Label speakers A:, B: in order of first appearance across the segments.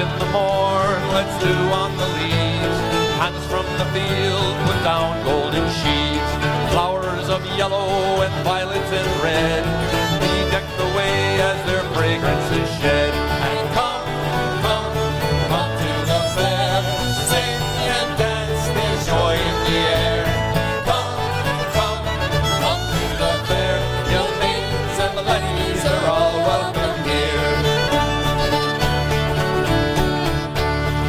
A: in the morn, let's do on the leaves. Hands from the field, put down golden sheaves. Flowers of yellow and violets and red, be decked the way as their fragrance is shed. And come, come, come to the fair, sing and dance, there's joy in the air. Come, come, come to the fair, young maidens and the ladies are all welcome here.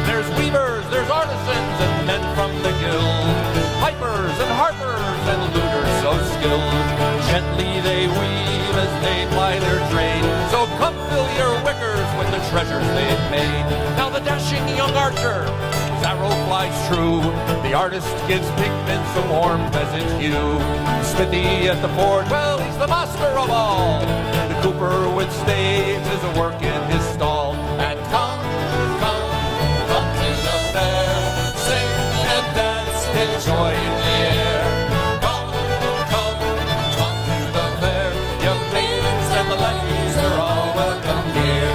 A: There's weavers, there's artisans and men from the guild, pipers and harpers and luters so skilled. Gently they weave as they ply their trade, so come fill your wickers with the treasures they've made. Now the dashing young archer, his arrow flies true, the artist gives pigments a warm pheasant hue. The smithy at the forge, well, he's the master of all. The cooper with staves is a work in his stall. And come, come, come to the fair, sing and dance, there's joy in the air. Come, come, come to the fair, young maidens and the ladies are all welcome here.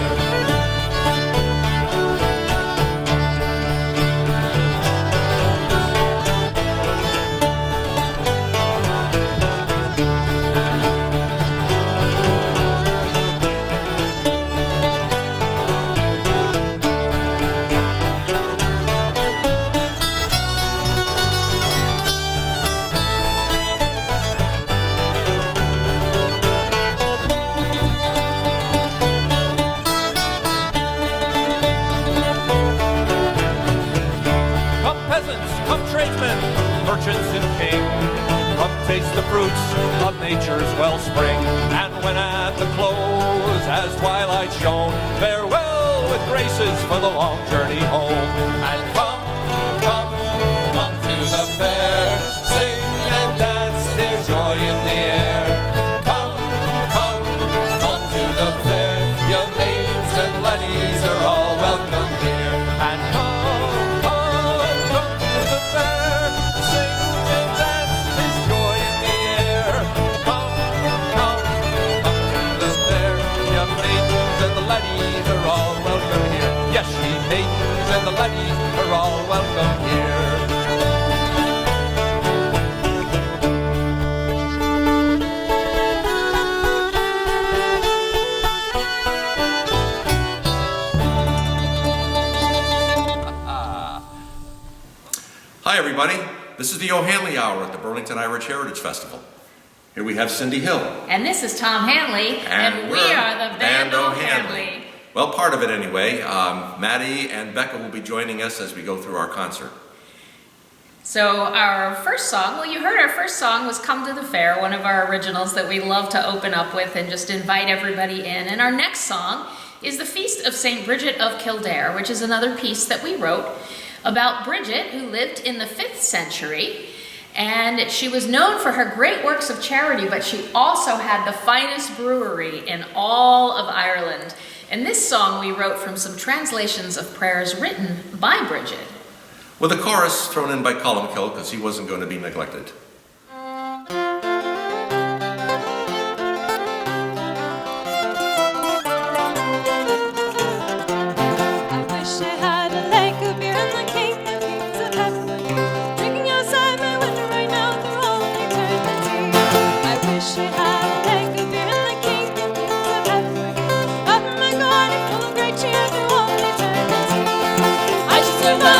A: Merchants and king, come taste the fruits of nature's wellspring. And when at the close, as twilight shone, farewell with graces for the long journey home. And come, come, come to the fair, sing and dance, there's joy in the air. Come, come, come to the fair, young maidens and ladies are all welcome here. And come, ladies are all welcome here. Yes, ye maidens and the ladies are all welcome here.
B: Hi, everybody. This is the O'hAnleigh Hour at the Burlington Irish Heritage Festival. Here we have Cindy Hill.
C: And this is Tom Hanley. And we are the band O'hAnleigh.
B: Well, part of it anyway. Maddie and Becca will be joining us as we go through our concert.
C: So our first song, well, you heard our first song was Come to the Fair, one of our originals that we love to open up with and just invite everybody in. And our next song is The Feast of St. Bridget of Kildare, which is another piece that we wrote about Bridget, who lived in the 5th century. And she was known for her great works of charity, but she also had the finest brewery in all of Ireland. And this song we wrote from some translations of prayers written by Bridget.
B: With a chorus thrown in by Columkill, because he wasn't going to be neglected.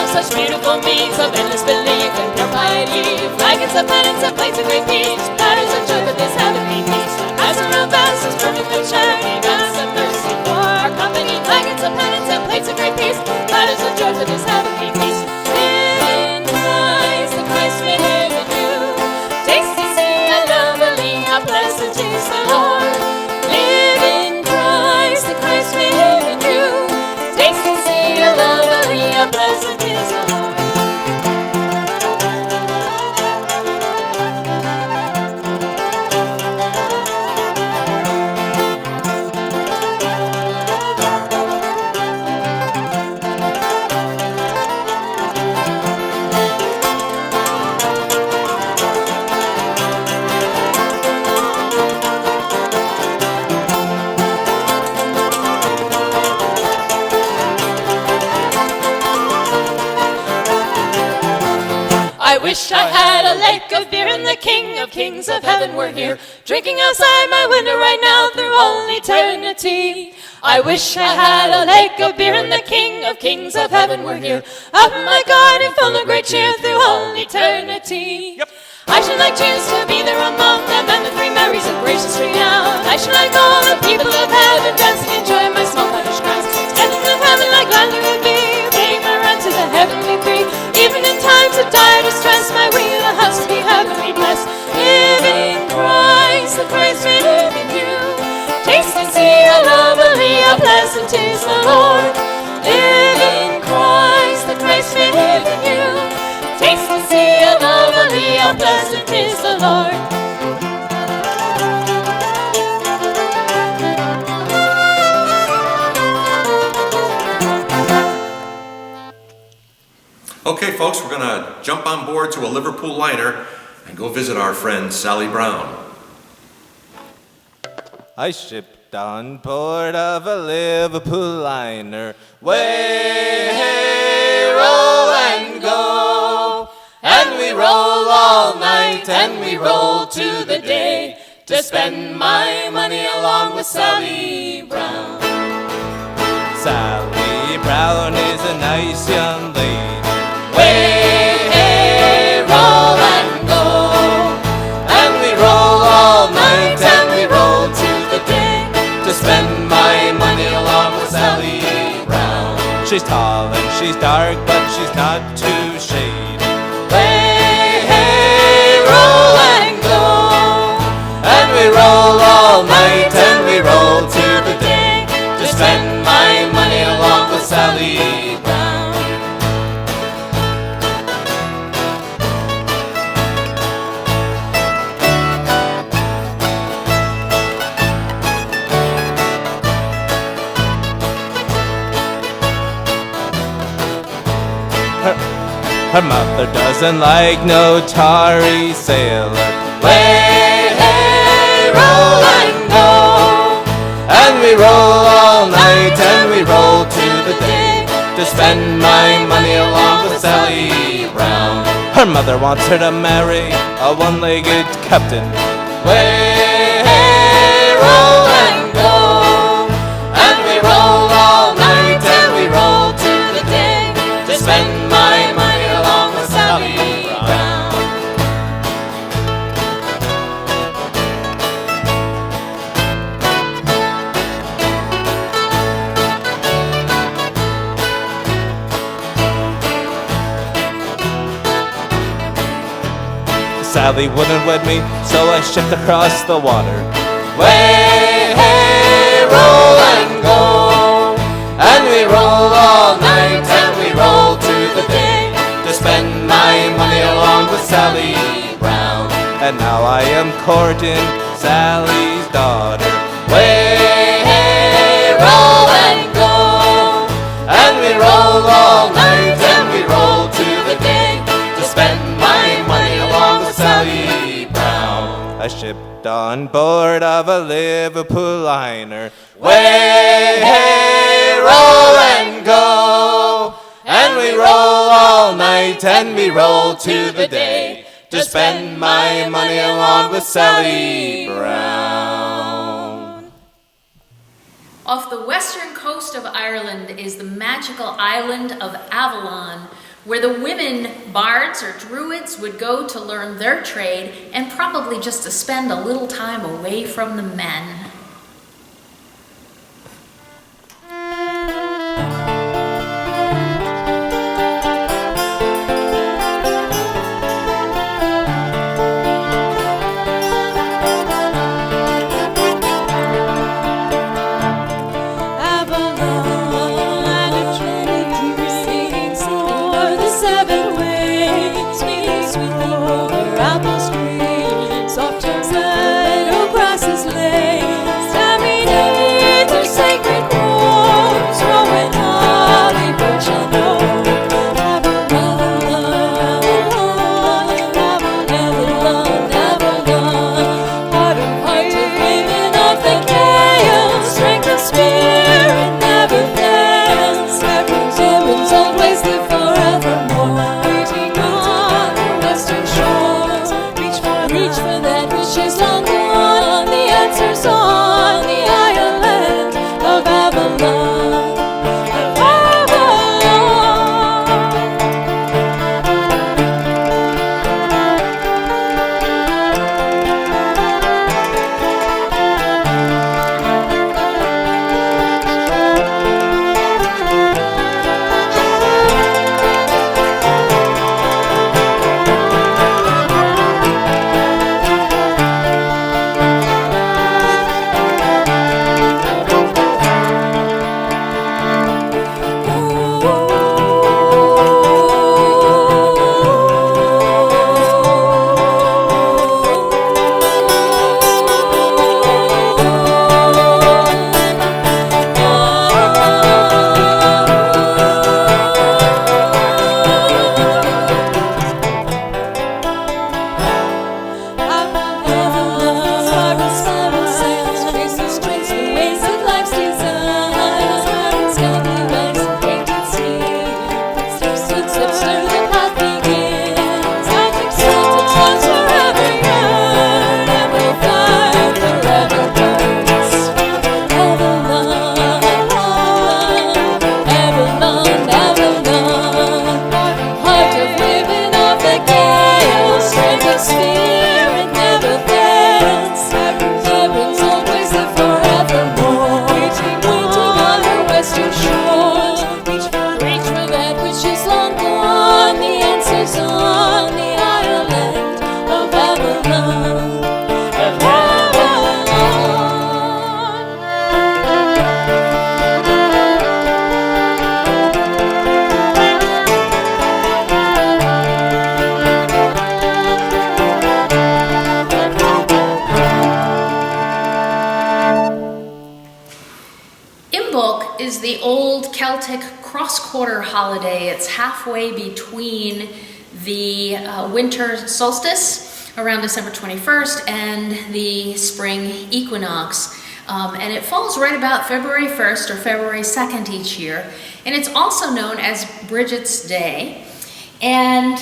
D: Such beautiful means of endless belief and pure piety, flagons of penance and plates of great peace, platters of joy for this heavenly peace. As around vessels perfect with charity, mass of mercy for our company, flagons of penance and plates of great peace, platters of joy for this heavenly peace. In Christ, the Christ we live in you, taste and see and love and lean, how blessed is the Lord. Live in Christ, the Christ we live in you, taste and see and love and lean, how blessed is the Lord. wish I had a lake of beer and the King of Kings of Heaven were here, drinking outside my window right now through all eternity. I wish I had a lake of beer and the King of Kings of Heaven were here, up in my garden full of great cheer through all eternity.
A: Yep.
D: I should like cheers to be there among them and the three Marys and graciously out. I should like all the people of heaven dancing, enjoying my small cottage crowns, standing in heaven like Landry would be, paying my rent to the heavenly three. Even in times of dire distress, my wheelhouse be heavenly blessed. Live in Christ, the Christ may live in you. Taste and see how lovely, how pleasant is the Lord. Live in Christ, the Christ may live in you. Taste and see how lovely, how pleasant is the Lord.
B: Okay, folks, we're going to jump on board to a Liverpool liner and go visit our friend Sally Brown.
E: I shipped on board of a Liverpool liner. Way, hey, roll and go. And we roll all night and we roll to the day to spend my money along with Sally Brown. Sally Brown is a nice young lady. Way, hey, roll and go. And we roll all night and we roll to the day to spend my money along with Sally Brown. She's tall and she's dark, but she's not too shady. Way, hey, roll and go. And we roll all night and we roll to the day to spend my money along with Sally Brown. Her mother doesn't like no tarry sailor. Way, hey, roll and go. And we roll all night and we roll to the day to spend my money along with Sally Brown. Her mother wants her to marry a one-legged captain. Way, hey, roll and go. And we roll all night and we roll to the day to spend my money along with Sally Brown. Sally wouldn't wed me, so I shipped across the water. Way, hey, roll and go. And we roll all night and we roll to the day to spend my money along with Sally Brown. And now I am courting Sally's daughter. Way, hey, roll and go. And we roll all night and we roll to the day to spend my money along with Sally Brown. I shipped on board of a Liverpool liner. Way, hey, roll and go. And we roll all night and we roll to the day to spend my money along with Sally Brown.
C: Off the western coast of Ireland is the magical island of Avalon, where the women bards or druids would go to learn their trade and probably just to spend a little time away from the men.
D: Apples green, soft as meadow grasses lay.
C: Celtic cross-quarter holiday. It's halfway between the winter solstice around December 21st and the spring equinox. And it falls right about February 1st or February 2nd each year. And it's also known as Bridget's Day. And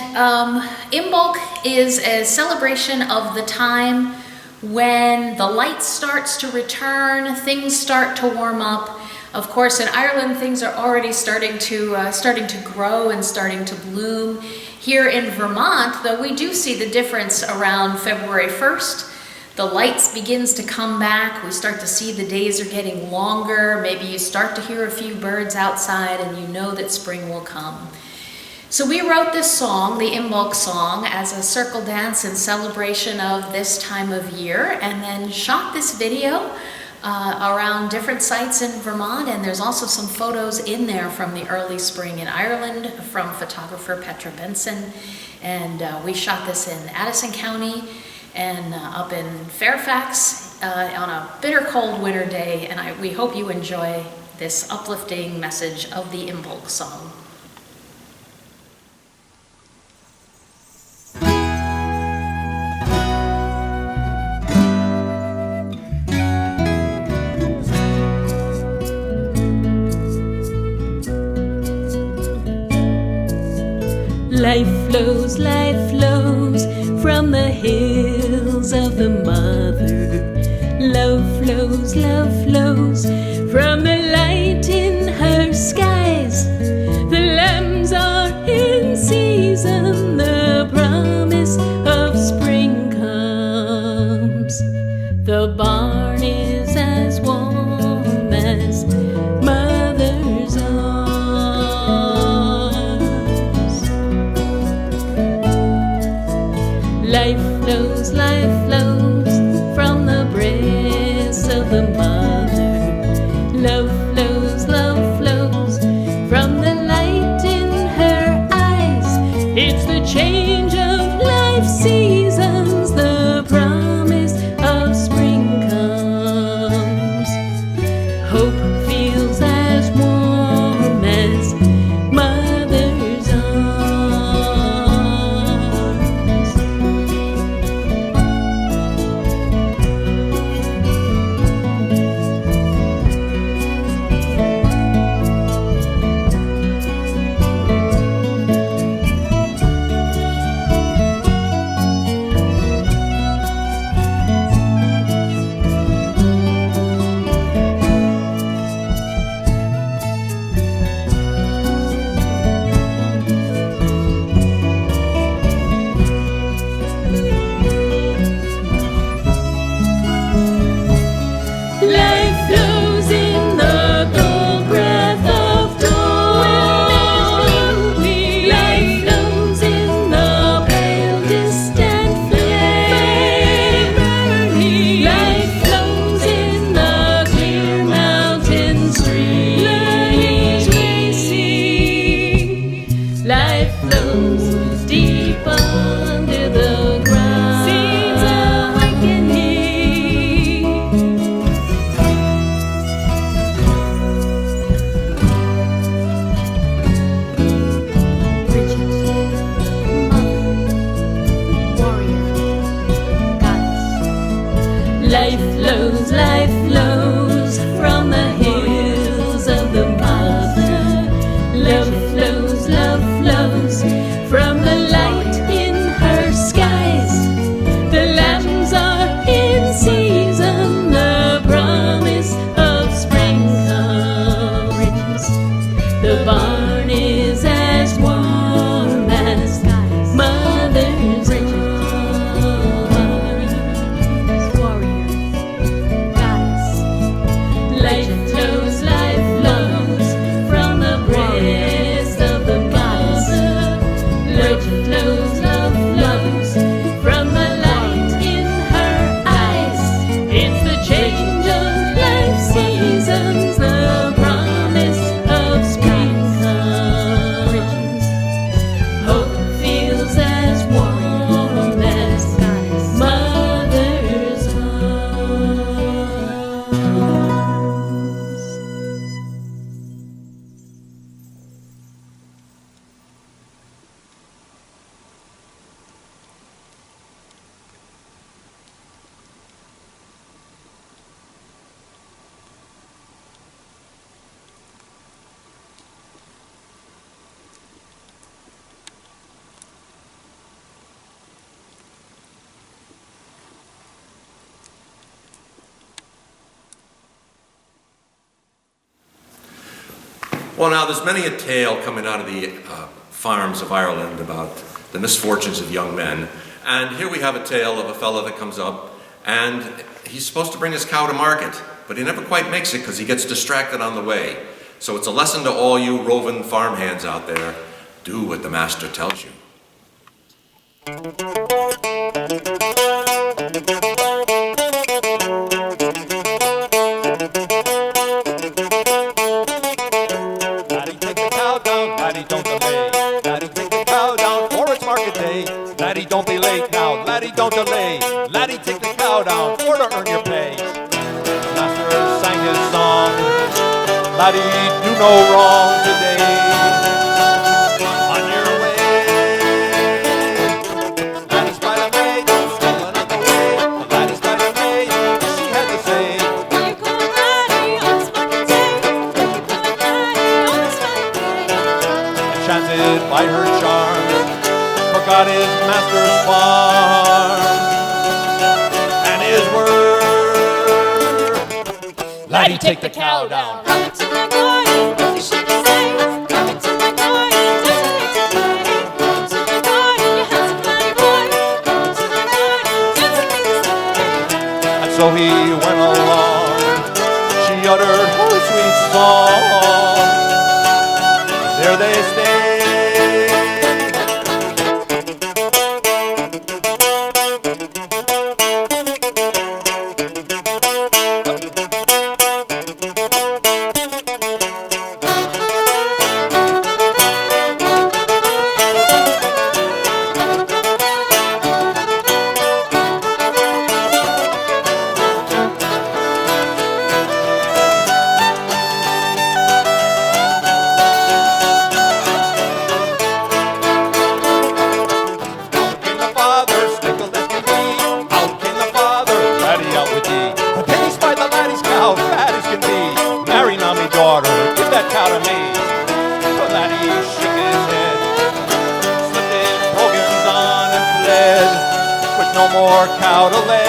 C: Imbolc is a celebration of the time when the light starts to return, things start to warm up. Of course, in Ireland, things are already starting to grow and starting to bloom. Here in Vermont, though, we do see the difference around February 1st. The lights begins to come back. We start to see the days are getting longer. Maybe you start to hear a few birds outside and you know that spring will come. So we wrote this song, the Imbolc song, as a circle dance in celebration of this time of year, and then shot this video around different sites in Vermont, and there's also some photos in there from the early spring in Ireland from photographer Petra Benson, and we shot this in Addison County and up in Fairfax on a bitter cold winter day, and we hope you enjoy this uplifting message of the Imbolc song.
D: Life flows from the hills of the mother. Love flows from the light in her skies. The lambs are in season, the promise of spring comes. The barn is as warm as mother's arms. Life flows from the breast of the mother. Love flows from the light in her eyes. It's the change of life seasons, the promise of spring comes. Hope feels as warm as mother's arms. Life flows in the cold breath of dawn. Life flows in the pale distant flame. Life flows in the clear mountain streams we see. Life flows deep under the ground. Seeds awakening.
C: Bridget, mother, warrior, goddess.
D: Life flows from the hills of the mother. Love flows from the light in her skies. The lambs are in season, the promise of spring comes. The barn is as warm as mother's arms.
C: Warrior, goddess.
D: Life flows from the breast of the mother. Love flows from the light in her eyes. It's the change of life seasons, the promise of spring comes.
B: Well, now there's many a tale coming out of the farms of Ireland about the misfortunes of young men. And here we have a tale of a fella that comes up and he's supposed to bring his cow to market, but he never quite makes it because he gets distracted on the way. So it's a lesson to all you roving farmhands out there. Do what the master tells you.
A: Laddie, take the cow down, laddie, don't delay. Laddie, take the cow down for its market day. Laddie, don't be late now, laddie, don't delay. Laddie, take the cow down for to earn your pay. The master sang his song. Laddie, do no wrong today. On your way. Laddie spied a maid, stolen on the way. The laddie spied a maid, she had to say.
D: Where you going, laddie, on this market day? Where you going, laddie, on this market day?
A: Enchanted by her charms, forgot his master's farm and his word. Laddie, take the cow down.
D: Come to my garden, don't you shake your sails. Come into my garden, don't you hate to play. Come to my garden, you handsome laddie boy. Come to my garden, dance with me this day.
A: And so he went along. She uttered her sweet song. There they stayed. No more cow to lay.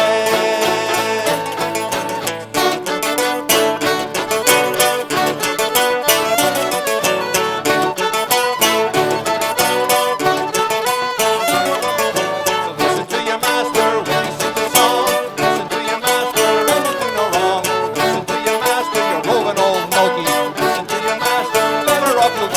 A: Listen to your master when he sings a song. Listen to your master and you do no wrong. Listen to your master, you're rolling old Noki. Listen to your master, better off you'll be.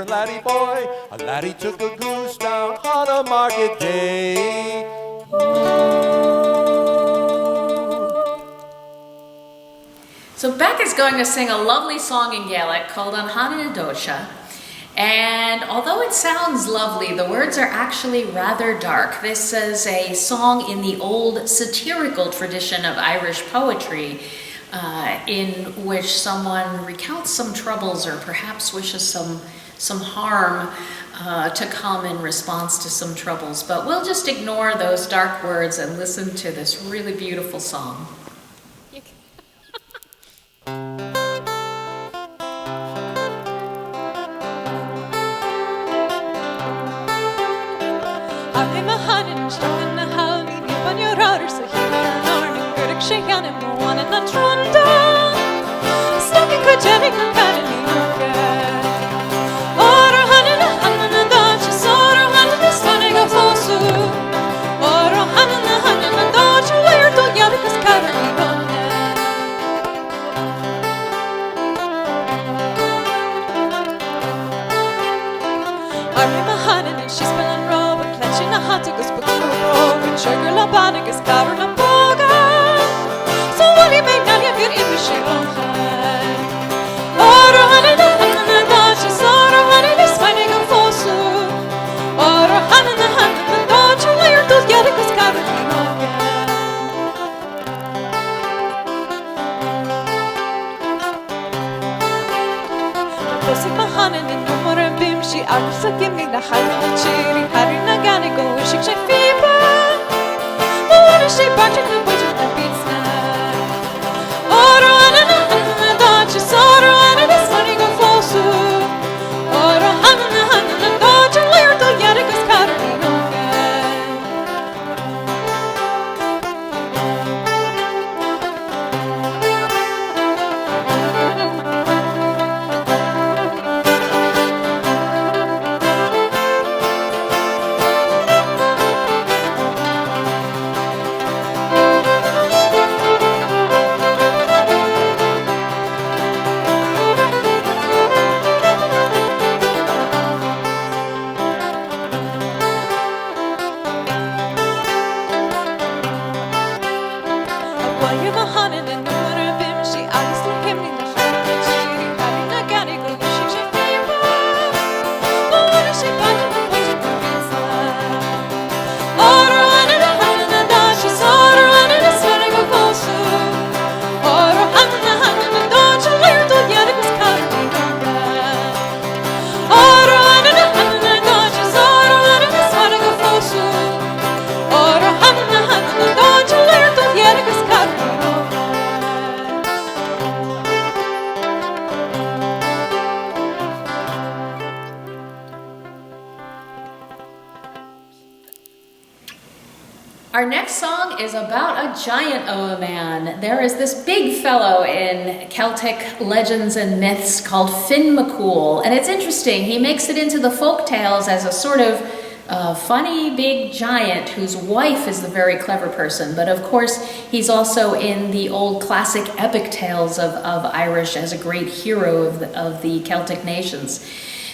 A: Laddie boy, a laddie took a goose down on a market day.
C: So Beck is going to sing a lovely song in Gaelic called O'hAnleigh. And although it sounds lovely, the words are actually rather dark. This is a song in the old satirical tradition of Irish poetry, in which someone recounts some troubles or perhaps wishes some harm to come in response to some troubles. But we'll just ignore those dark words and listen to this really beautiful song.
D: She's spilling robe and clutching a hot to go spook to a robe and sugar la panic is covering a boga. So what do you make now? You're in the shape of high. Oro hanana hanana dachi, soro hanana spinning a fosu. Oro hanana hanana dachi, layer those yadicus covering a boga. Pussy mahanan in number and beam, she arms a gimme the high. Harry Nagani go wishing she fever. What is she barking the budget that beats now? Oro hanana
C: Our next song is about a giant of a man. There is this big fellow in Celtic legends and myths called Finn McCool, and it's interesting. He makes it into the folk tales as a sort of funny big giant whose wife is the very clever person, but of course he's also in the old classic epic tales of Irish as a great hero of the Celtic nations.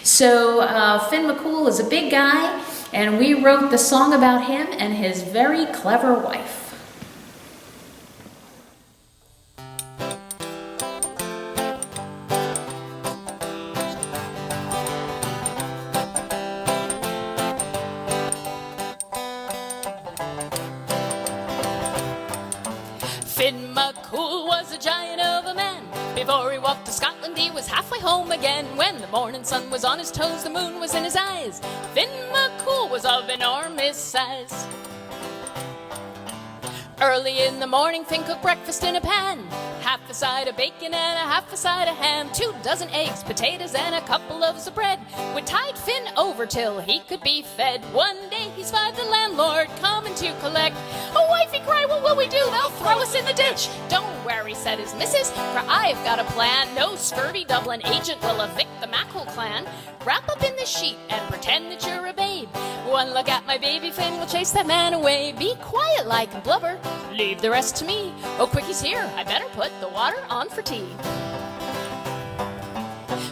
C: So Finn McCool is a big guy, and we wrote the song about him and his very clever wife.
D: Finn McCool was a giant of a man. Before he walked to Scotland, he was halfway home again. When the morning sun was on his toes, the moon was in his eyes. Finn McCool was of enormous size. Early in the morning, Finn cooked breakfast in a pan. Half a side of bacon and a half a side of ham. 2 dozen eggs, potatoes, and a couple loaves of bread would tide Finn over till he could be fed. One day he spied the landlord coming to collect. "Oh, wife," he cried, "what will we do? They'll throw us in the ditch." "Don't worry," said his missus, "for I've got a plan. No scurvy Dublin agent will evict the Mackerel clan. Wrap up in the sheet and pretend that you're a babe. One look at my baby Finn will chase that man away. Be quiet like and blubber, leave the rest to me. Oh, quick, he's here, I better put the water on for tea."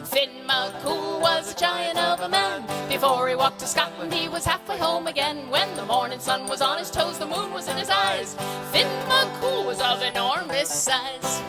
D: Finn McCool was a giant of a man. Before he walked to Scotland, he was halfway home again. When the morning sun was on his toes, the moon was in his eyes. Finn McCool was of enormous size.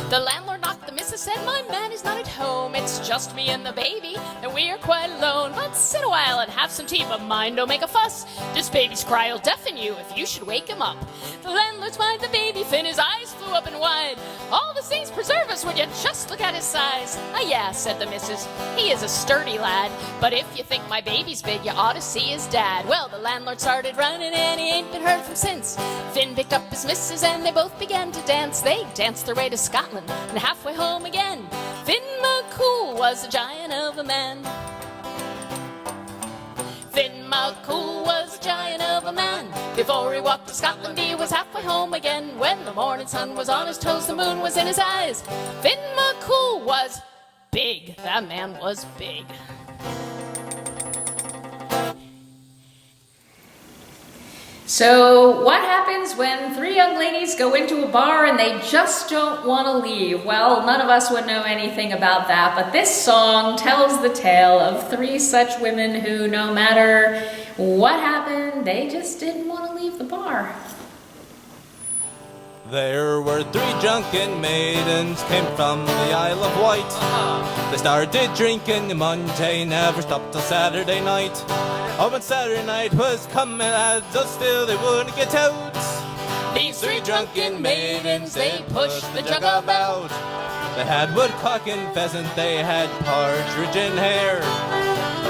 D: The landlord knocked, the missus said, "My man is not at home. It's just me and the baby, and we are quite alone. But sit a while and have some tea, but mind, don't make a fuss. This baby's cry will deafen you if you should wake him up." The landlord spied the baby Finn, his eyes flew up and wide. "All the saints preserve us, would you just look at his size?" "Ah, yeah," said the missus, "he is a sturdy lad. But if you think my baby's big, you ought to see his dad." Well, the landlord started running, and he ain't been heard from since. Finn picked up his missus, and they both began to dance. They danced their way to Scotland and halfway home again. Finn McCool was a giant of a man. Finn McCool was a giant of a man. Before he walked to Scotland, he was halfway home again. When the morning sun was on his toes, the moon was in his eyes. Finn McCool was big. That man was big.
C: So what happens when 3 young ladies go into a bar and they just don't want to leave? Well, none of us would know anything about that, but this song tells the tale of 3 such women who, no matter what happened, they just didn't want to leave the bar.
E: There were 3 drunken maidens, came from the Isle of Wight. They started drinking Monday, never stopped till Saturday night. Oh, when Saturday night was coming, lads, oh, still they wouldn't get out.
D: These 3 drunken maidens, they pushed the jug about.
E: They had woodcock and pheasant, they had partridge and hare.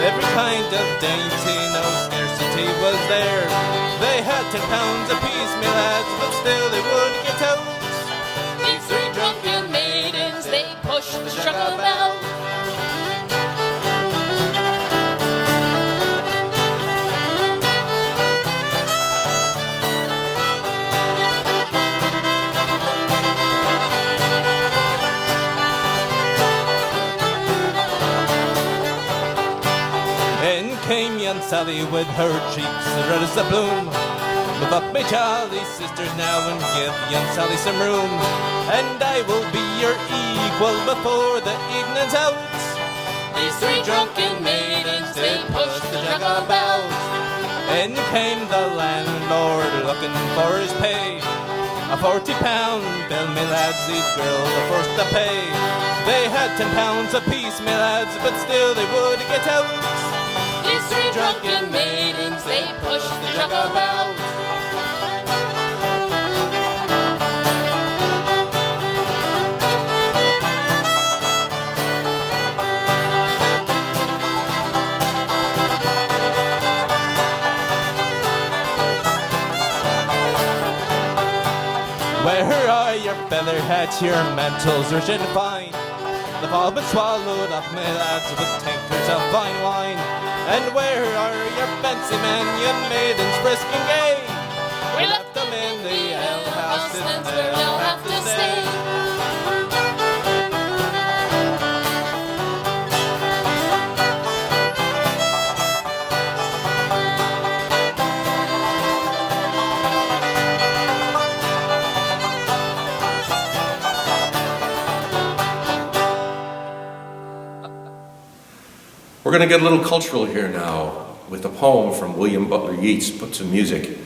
E: Every kind of dainty, no scarcity was there. They had 10 pounds apiece, me lads, but still they wouldn't get out.
D: These 3 drunken maidens, they pushed the jug about.
E: Came young Sally with her cheeks as red as a bloom. Move up, my jolly sisters, now and give young Sally some room, and I will be your equal before the evening's out.
D: These 3 drunken maidens, they pushed the jug about.
E: In came the landlord looking for his pay. A 40-pound bill, me lads, these girls are forced to pay. They had 10 pounds apiece, me lads, but still they would get out.
D: These 3 drunken maidens, they pushed the jug about.
E: Where are your feather hats, your mantles rich and fine? They've all been swallowed up, my lads, with tankers of fine wine. And where are your fancy mannion maidens frisk and gay. We left them in the alehouse, and there they'll have to stay.
B: We're going to get a little cultural here now with a poem from William Butler Yeats put to music,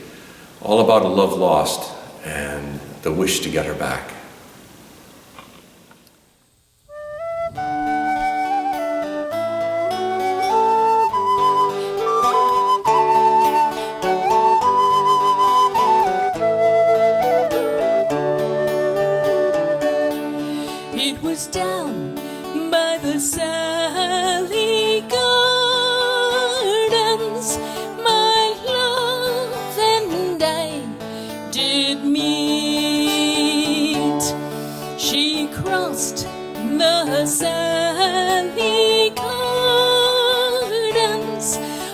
B: all about a love lost and the wish to get her back.
D: It was down by the Sally Gardens, my love and I did meet. She crossed the Sally Gardens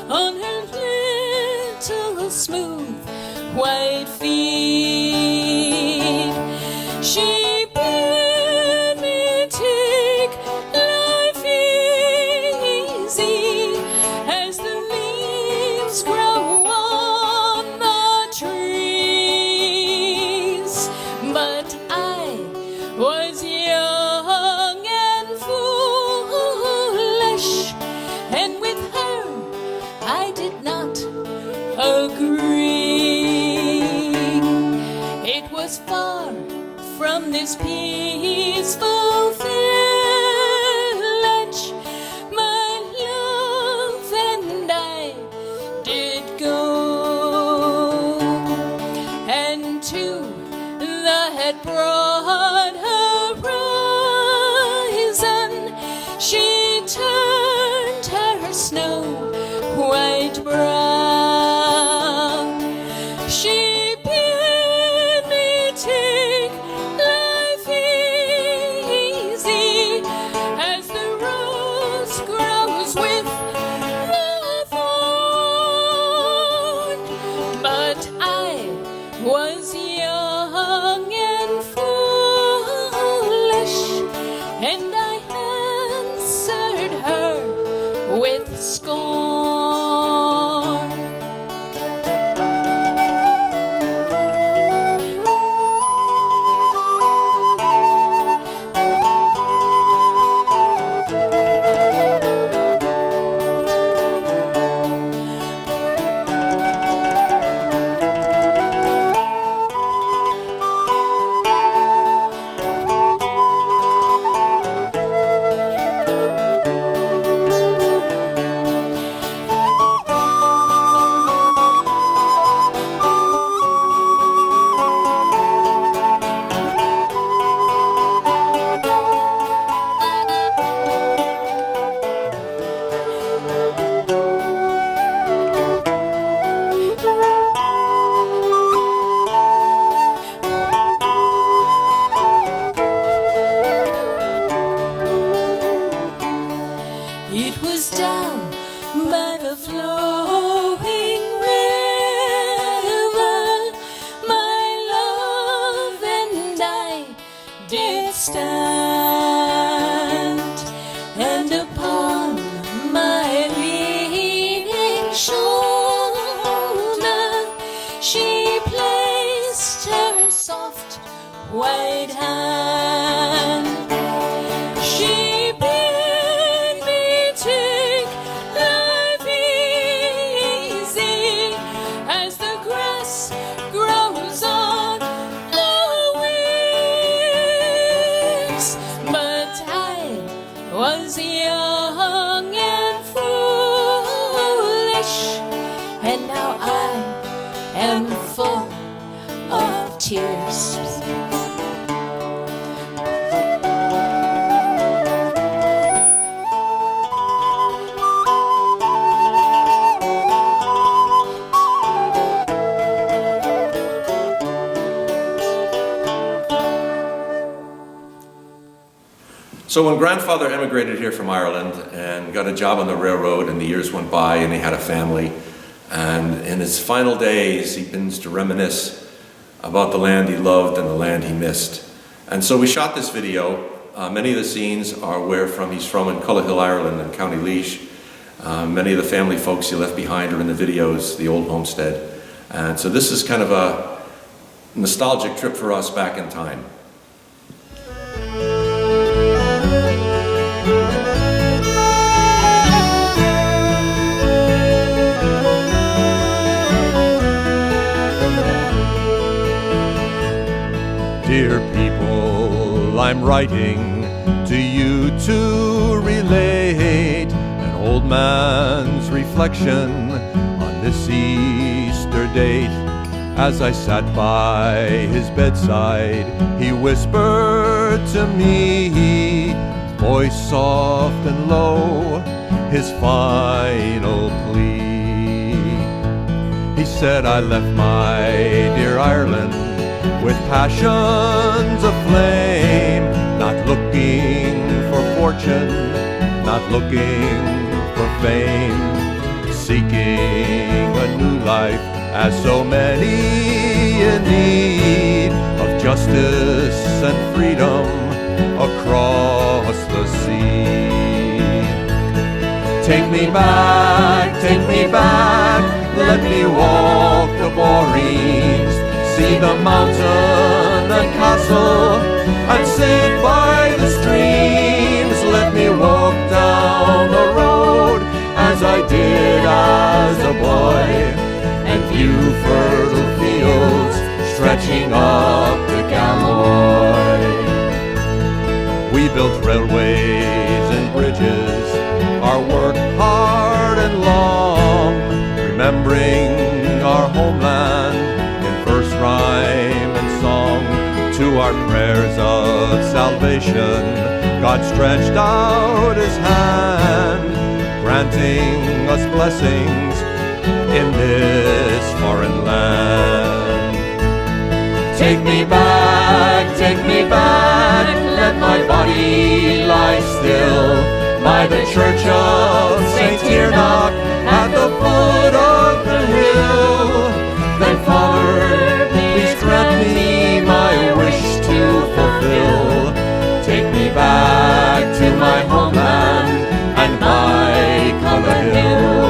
D: on her little smooth white feet. She bid me take life easy as the leaves grow on the trees. But I was young and foolish, and with her I did not agree. It was far from this peaceful village my love and I did go, and to that broad horizon she turned her snow white brow. She bid me take life easy as the rose grows with the thorn. But I was young and foolish, and I answered her with scorn. It was down by the flowing river my love and I did stand, and upon my leaning shoulder she placed her soft white hand. She bid me take life easy as the grass grows on the wings. But I was young and foolish, and now I am full of tears.
B: So when grandfather emigrated here from Ireland and got a job on the railroad, and the years went by and he had a family, And in his final days, he begins to reminisce about the land he loved and the land he missed. And so we shot this video. Many of the scenes are where he's from in Cullohill, Ireland, in County Laois. Many of the family folks he left behind are in the videos, the old homestead. And so this is kind of a nostalgic trip for us back in time.
A: Dear people, I'm writing to you to relate an old man's reflection on this Easter date. As I sat by his bedside, he whispered to me, voice soft and low, his final plea. He said, I left my dear Ireland with passions aflame, not looking for fortune, not looking for fame, seeking a new life as so many in need of justice and freedom across the sea. Take me back, let me walk the Boreens, see the mountain and castle, and sit by the streams. Let me walk down the road as I did as a boy, and view fertile fields stretching up to Galway. We built railways and bridges, our work hard and long, remembering our homeland in verse, rhyme, and song. To our prayers of salvation, God stretched out his hand, granting us blessings in this foreign land. Take me back, let my body lie still by the church of St. Tiernock at the foot of the hill. Then Father, please grant me my wish to fulfill. Take me back to my homeland and my Cullohill.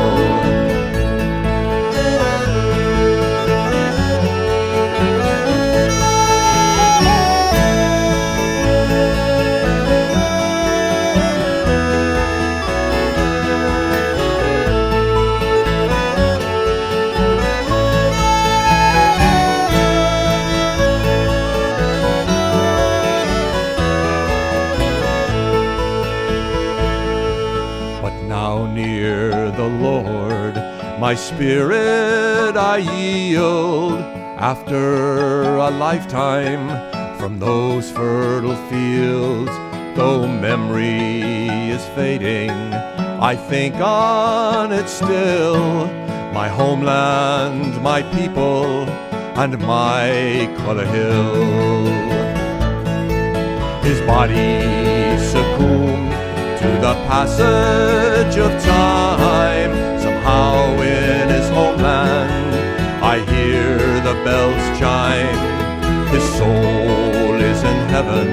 A: Lord, my spirit I yield after a lifetime from those fertile fields. Though memory is fading, I think on it still, my homeland, my people, and my Cullohill. His body succumbed to the passage of time. Somehow in his homeland I hear the bells chime. His soul is in heaven,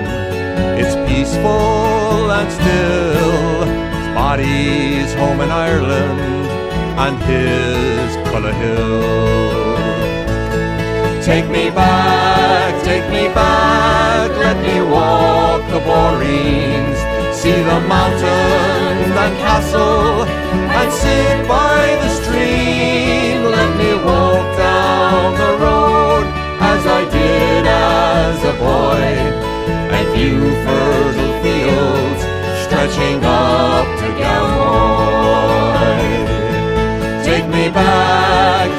A: it's peaceful and still. His body's home in Ireland and his Cullohill. Take me back, let me walk the Boreens, see the mountain and castle, and sit by the stream. Let me walk down the road as I did as a boy, and view fertile fields stretching up to Galway. Take me back,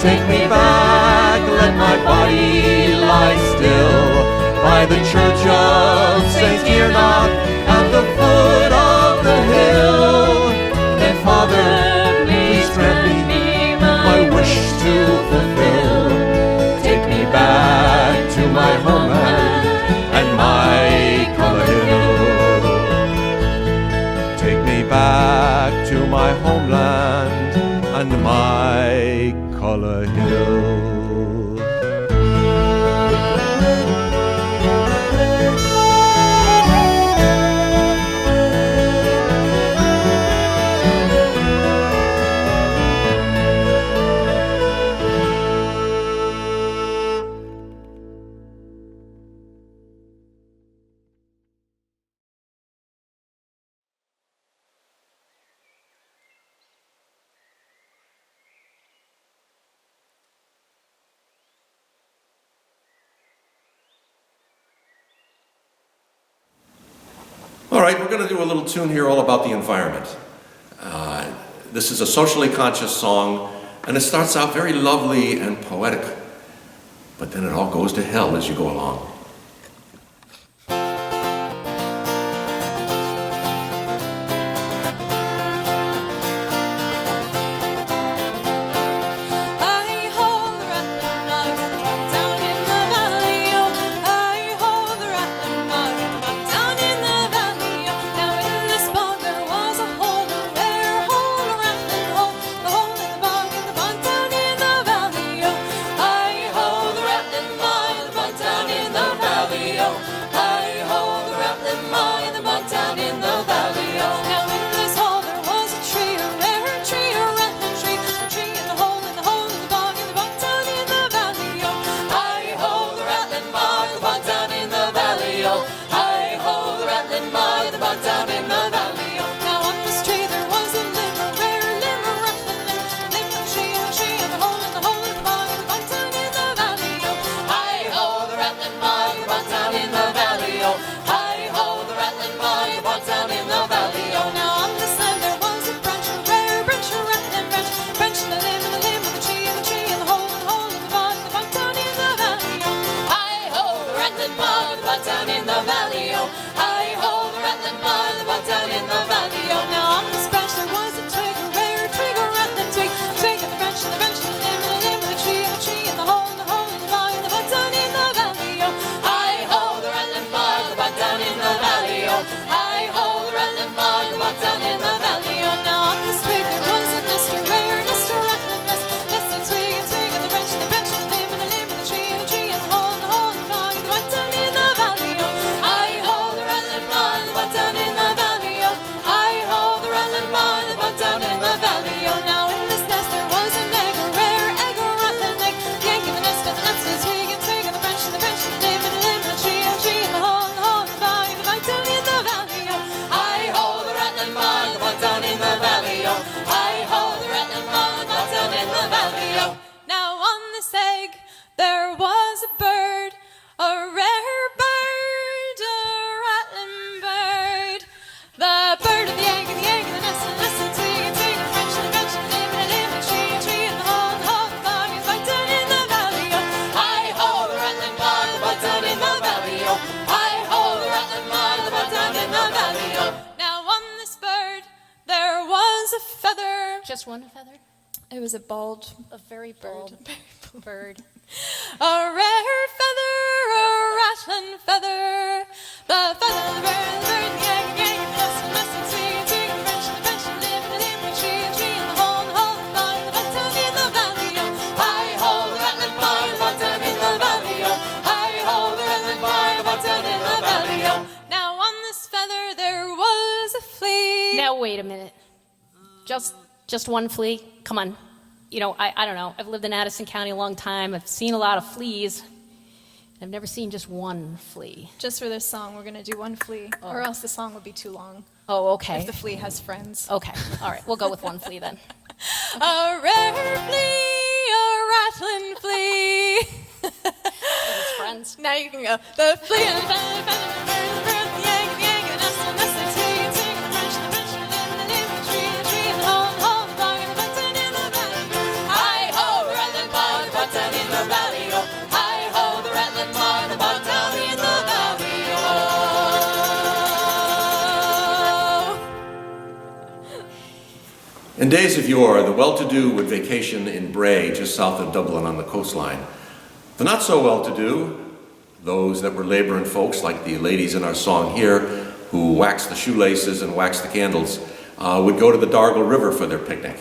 A: let my body lie still by the church of St. Tiernock at the foot of the hill. Then Father, please grant me my wish to fulfill. Take me back to my homeland and my Cullohill. Take me back to my homeland and my Cullohill.
E: Culla Hill.
B: All right, we're going to do a little tune here all about the environment. This is a socially conscious song, and it starts out very lovely and poetic, but then it all goes to hell as you go along.
C: Just one feather?
D: It was a very bald
C: Bird.
D: A rare feather, a rattling feather, the feather, the bird, the bird, the egg, the egg, the nest, the nest, the tree, the tree, the branch, the branch, the limb, the limb, the tree, the tree, and the hole, the vine, the button in the valley, oh. Hi-ho, the rattling vine, the button in the valley, oh. Hi-ho, the rattling vine, the button in the valley, oh. Now on this feather there was a flea.
C: Now wait a minute. Just one flea? Come on. You know, I don't know. I've lived in Addison County a long time. I've seen a lot of fleas. I've never seen just one flea.
D: Just for this song, we're going to do one flea, or else the song would be too long.
C: Oh, okay.
D: If the flea has friends.
C: Okay. All right. We'll go with one flea then.
D: A rare flea, a rattling flea.
C: His friends.
D: Now you can go. The flea and the feather, the feather, the bird, the egg, the egg, the nest, the nest, the tree, the tree, the branch, the branch, the limb, the limb, the tree, the tree, and the hole, the dog, and the button in the valley. Hi-ho, the rattling bar, the button in the valley, oh. Hi-ho, the rattling bar, the button in the valley, oh.
B: In days of yore, the well-to-do would vacation in Bray, just south of Dublin on the coastline. The not so well-to-do, those that were laboring folks, like the ladies in our song here, who waxed the shoelaces and waxed the candles, would go to the Dargle River for their picnic.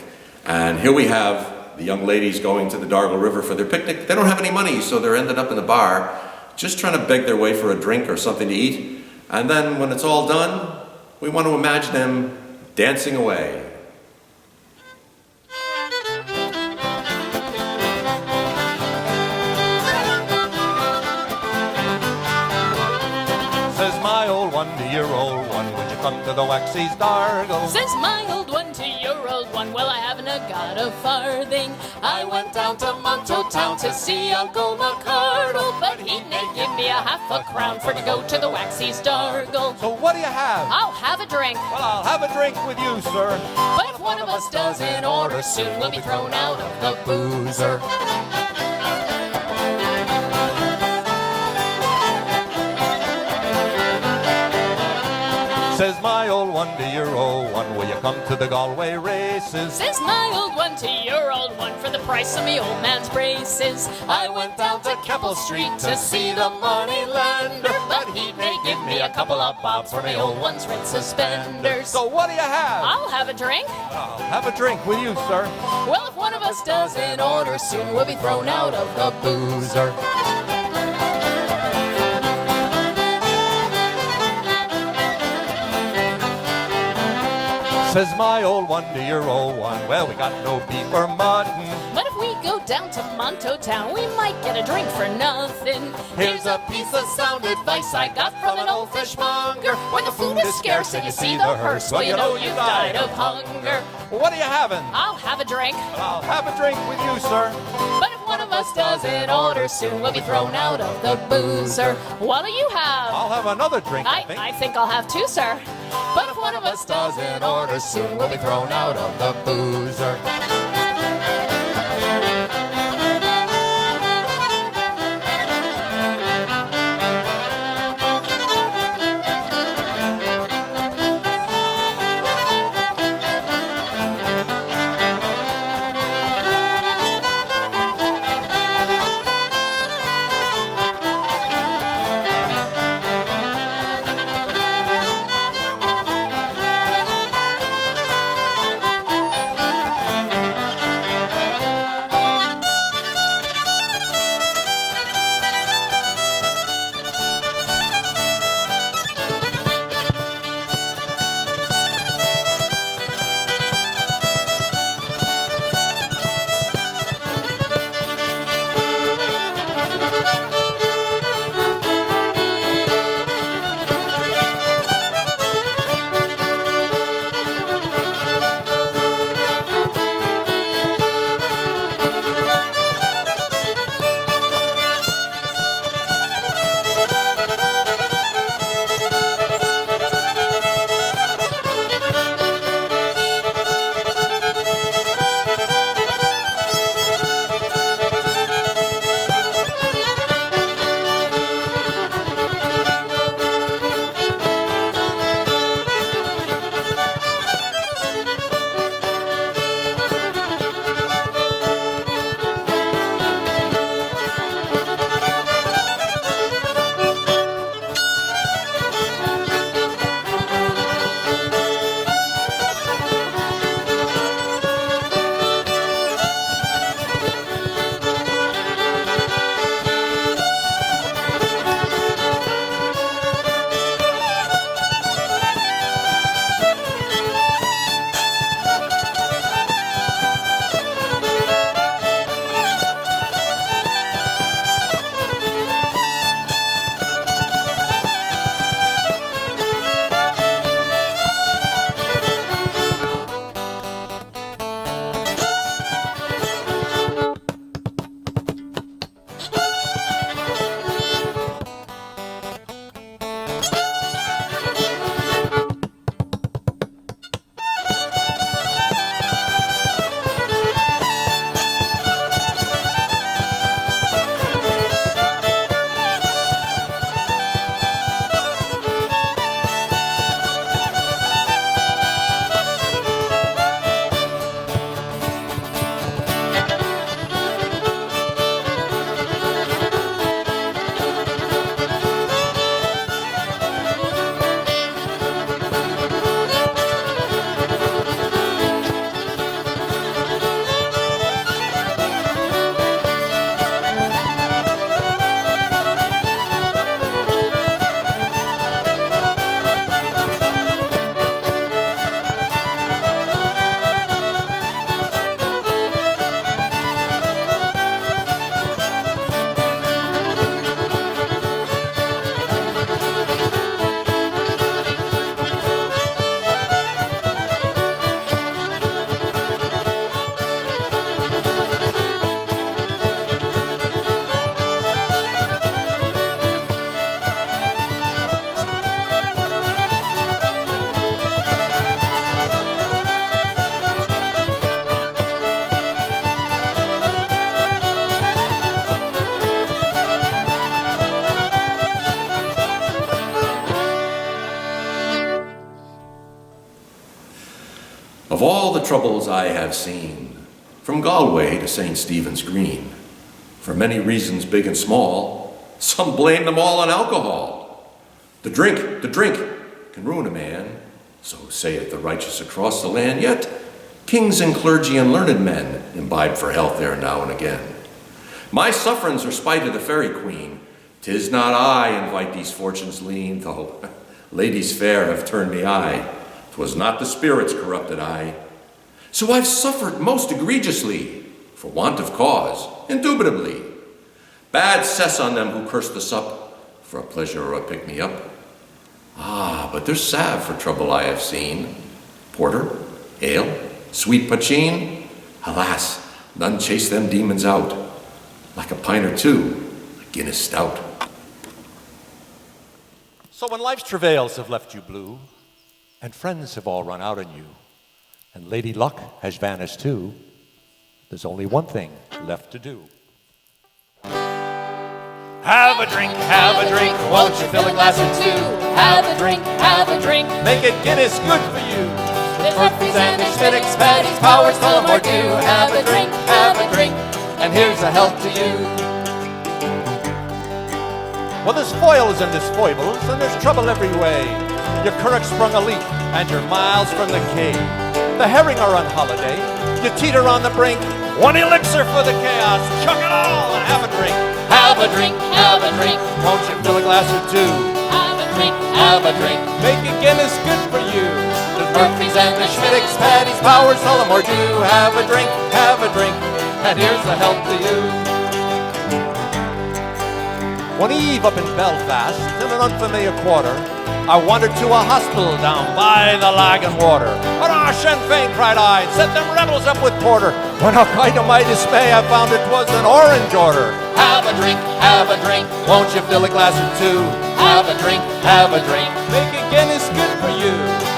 B: And here we have the young ladies going to the Dargle River for their picnic, they don't have any money, so they're ended up in the bar just trying to beg their way for a drink or something to eat. And then when it's all done, we want to imagine them dancing away.
A: Says my old 1-year-old one, would you come to the Waxy's Dargle?
D: Says my old 1-year-old one, well, I haven't got a farthing. I went down to Monto Town to see Uncle McCardle, but he didn't give me a half a crown for to go to the Waxy's Dargle.
A: So what do you have?
D: I'll have a drink.
A: Well, I'll have a drink with you, sir.
D: But if one of us doesn't order, soon we'll be thrown out of the boozer.
A: Says my old 1-year-old one, will you come to the Galway races?
D: Says my old 1-year-old one, for the price of me old man's braces. I went down to Keppel Street to see the money lender, but he may give me a couple of bobs for me old one's red suspenders.
A: So what do you have?
D: I'll have a drink.
A: I'll have a drink with you, sir.
D: Well, if one of us doesn't order, soon we'll be thrown out of the boozer.
A: Says my old 1-year-old one, well, we got no beef or mutton.
D: But if we go down to Monto Town, we might get a drink for nothing.
A: Here's a piece of sound advice I got from an old fishmonger.
D: When the food is scarce and you see the hearse, well, you know you've died of hunger.
A: What are you having?
D: I'll have a drink.
A: I'll have a drink with you, sir.
D: But if one of us doesn't order, soon we'll be thrown out of the boozer. What'll you have?
A: I'll have another drink, I think.
D: I think I'll have two, sir. But if one of us doesn't order, soon we'll be thrown out of the boozer.
B: all the troubles I have seen, from Galway to St. Stephen's Green, for many reasons big and small, some blame them all on alcohol. The drink can ruin a man, so saith the righteous across the land, yet kings and clergy and learned men imbibe for health there now and again. My sufferings are spite of the fairy queen, 'tis not I invite these fortunes lean, though ladies fair have turned me eye, 'twas not the spirits corrupted I. So I've suffered most egregiously, for want of cause, indubitably. Bad cess on them who curse the sup, for a pleasure or a pick-me-up. Ah, but there's salve for trouble I have seen. Porter, ale, sweet poteen, alas, none chase them demons out. Like a pint or two, a Guinness stout.
A: So when life's travails have left you blue, and friends have all run out on you, and Lady Luck has vanished too, there's only one thing left to do. Have a drink, won't you fill a glass or two?
D: Have a drink.
A: Make it Guinness good for you.
D: There's Murphy's and there's Schmittix, Patty's, Powers, Tullamore do. Have a drink,
A: And here's a health to you. Well, there's foils and there's foibles, and there's trouble every way. Your currach sprung a leak, and you're miles from the cave. The herring are on holiday, you teeter on the brink. One elixir for the chaos, chuck it all and have a drink.
D: have a drink.
A: Won't you fill a glass or two?
D: Have a drink.
A: Make a Guinness good for you.
D: There's Murphy's and the
A: Schmittix, Patty's, Powers, Tullamore do. Have a drink, and here's a health to you. One eve up in Belfast, in an unfamiliar quarter, I wandered to a hospital down by the Lagan Water. Hurrah, Sinn Féin, cried I, set them rebels up with porter. When out quite to my dismay, I found it was an orange order.
D: Have a drink.
A: Won't you fill a glass or two?
D: Have a drink.
A: Make a Guinness good for you.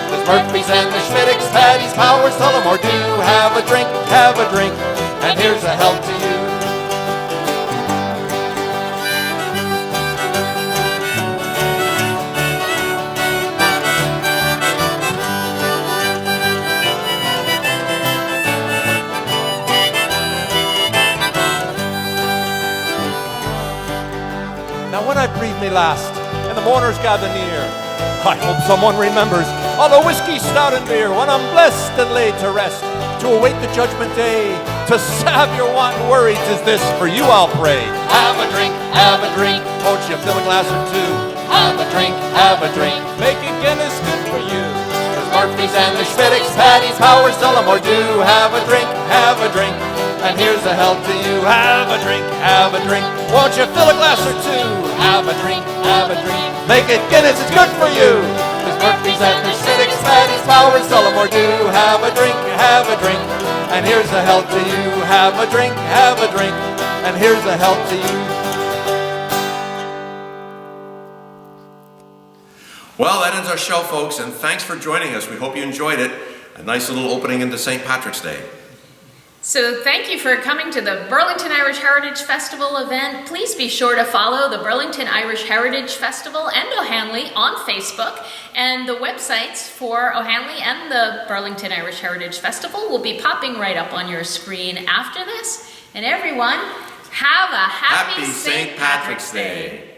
D: There's Murphy's and the Schmittix, Patty's, Powers, Tullamore do.
A: Have a drink, and here's a health to you. Now when I breathe me last, and the mourners gather near, I hope someone remembers all the whiskey, stout, and beer when I'm blessed and laid to rest, to await the judgment day, to salve your wanton worries. Is this for you, I'll pray?
D: Have a drink.
A: Won't you fill a glass or two?
D: Have a drink.
A: Make a Guinness good for you.
D: There's Murphy's and the Schmittix, Patty's, Powers, Tullamore do. Have a drink.
A: And here's a health to you. Have a drink. Won't you fill a glass or two?
D: Have a drink.
A: Make it Guinness, it's good for you.
D: There's Murphy's and the Schmittix,
A: Patty's, Powers, Tullamore do. Have a drink. And here's a health to you. Have a drink. And here's a health to you.
B: Well, that ends our show, folks, and thanks for joining us. We hope you enjoyed it. A nice little opening into St. Patrick's Day.
C: So thank you for coming to the Burlington Irish Heritage Festival event. Please be sure to follow the Burlington Irish Heritage Festival and O'hAnleigh on Facebook. And the websites for O'hAnleigh and the Burlington Irish Heritage Festival will be popping right up on your screen after this. And everyone, have a happy St. Patrick's Day.